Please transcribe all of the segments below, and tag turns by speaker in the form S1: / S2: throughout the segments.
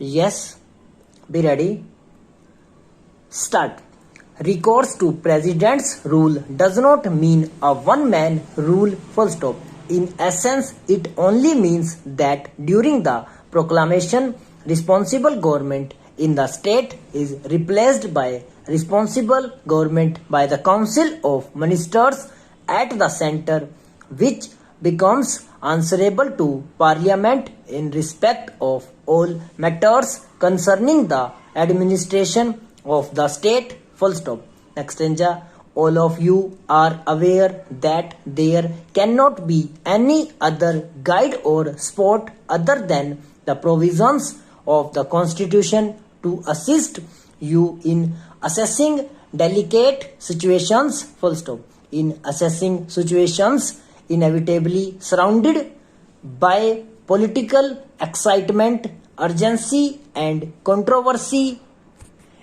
S1: Yes, be ready. Start. Recourse to President's rule does not mean a one-man rule full stop. In essence, it only means that during the proclamation, responsible government in the state is replaced by responsible government by the Council of Ministers at the center, which becomes answerable to Parliament in respect of all matters concerning the administration of the state. Full stop. Next stanza. All of you are aware that there cannot be any other guide or sport other than the provisions of the Constitution to assist you in assessing delicate situations. Full stop. In assessing situations inevitably surrounded by political excitement, urgency, and controversy,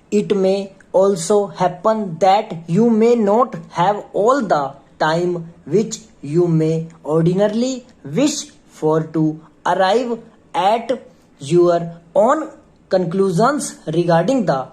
S1: it may also happen that you may not have all the time which you may ordinarily wish for to arrive at your own conclusions regarding the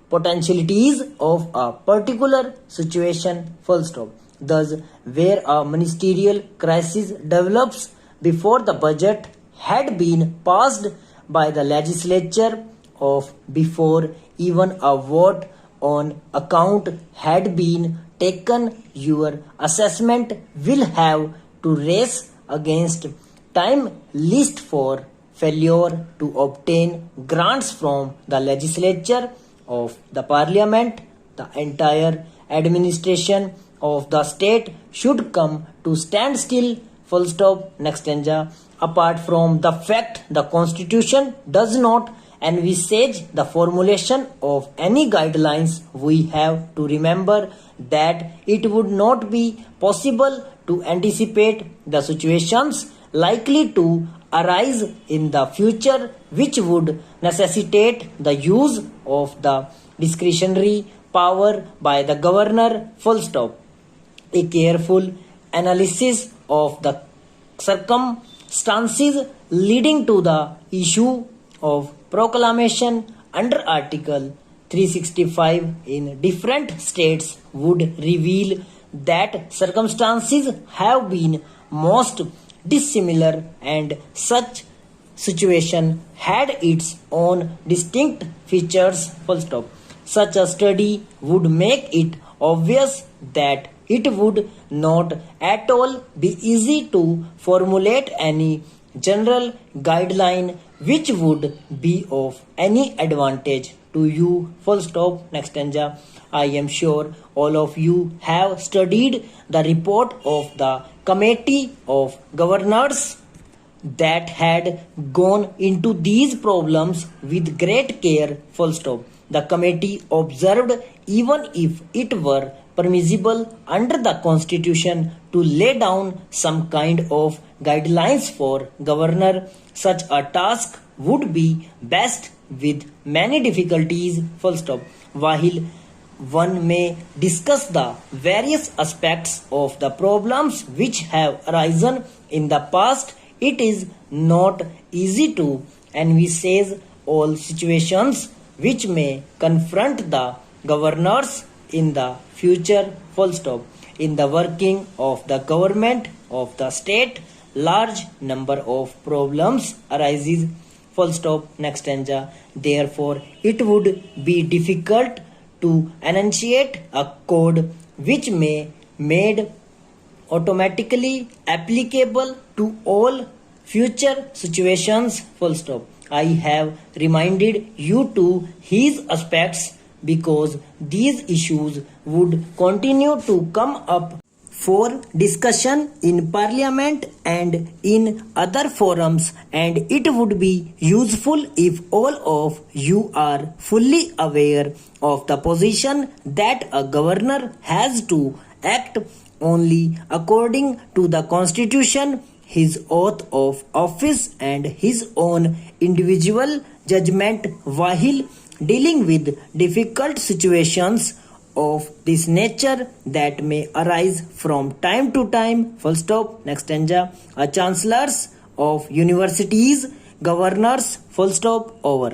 S1: potentialities of a particular situation. Full stop. Thus, where a ministerial crisis develops before the budget had been passed by the legislature of before even a vote on account had been taken, your assessment will have to race against time list for failure to obtain grants from the legislature of the parliament. The entire administration of the state should come to stand still. Full stop. Next stanza. Apart from the fact the constitution does not envisage the formulation of any guidelines, we have to remember that it would not be possible to anticipate the situations likely to arise in the future, which would necessitate the use of the discretionary power by the governor. Full stop. A careful analysis of the circumstances leading to the issue of proclamation under Article 365 in different states would reveal that circumstances have been most dissimilar, and such situation had its own distinct features. Full stop. Such a study would make it obvious that it would not at all be easy to formulate any general guideline which would be of any advantage to you. Full stop. Next stanza. I am sure all of you have studied the report of the Committee of Governors that had gone into these problems with great care. Full stop. The committee observed, even if it were permissible under the constitution to lay down some kind of guidelines for governor, such a task would be best with many difficulties. Full stop. While one may discuss the various aspects of the problems which have arisen in the past, it is not easy to envisage all situations which may confront the governors in the future. Full stop. In the working of the government of the state, large number of problems arises. Full stop. Next stanza. Therefore, it would be difficult to enunciate a code which may made automatically applicable to all future situations. Full stop. I have reminded you to his aspects because these issues would continue to come up for discussion in parliament and in other forums, and it would be useful if all of you are fully aware of the position that a governor has to act only according to the constitution, his oath of office, and his own individual judgment while dealing with difficult situations of this nature that may arise from time to time. Full stop. Next stanza. Chancellors of universities, governors Full stop. Over.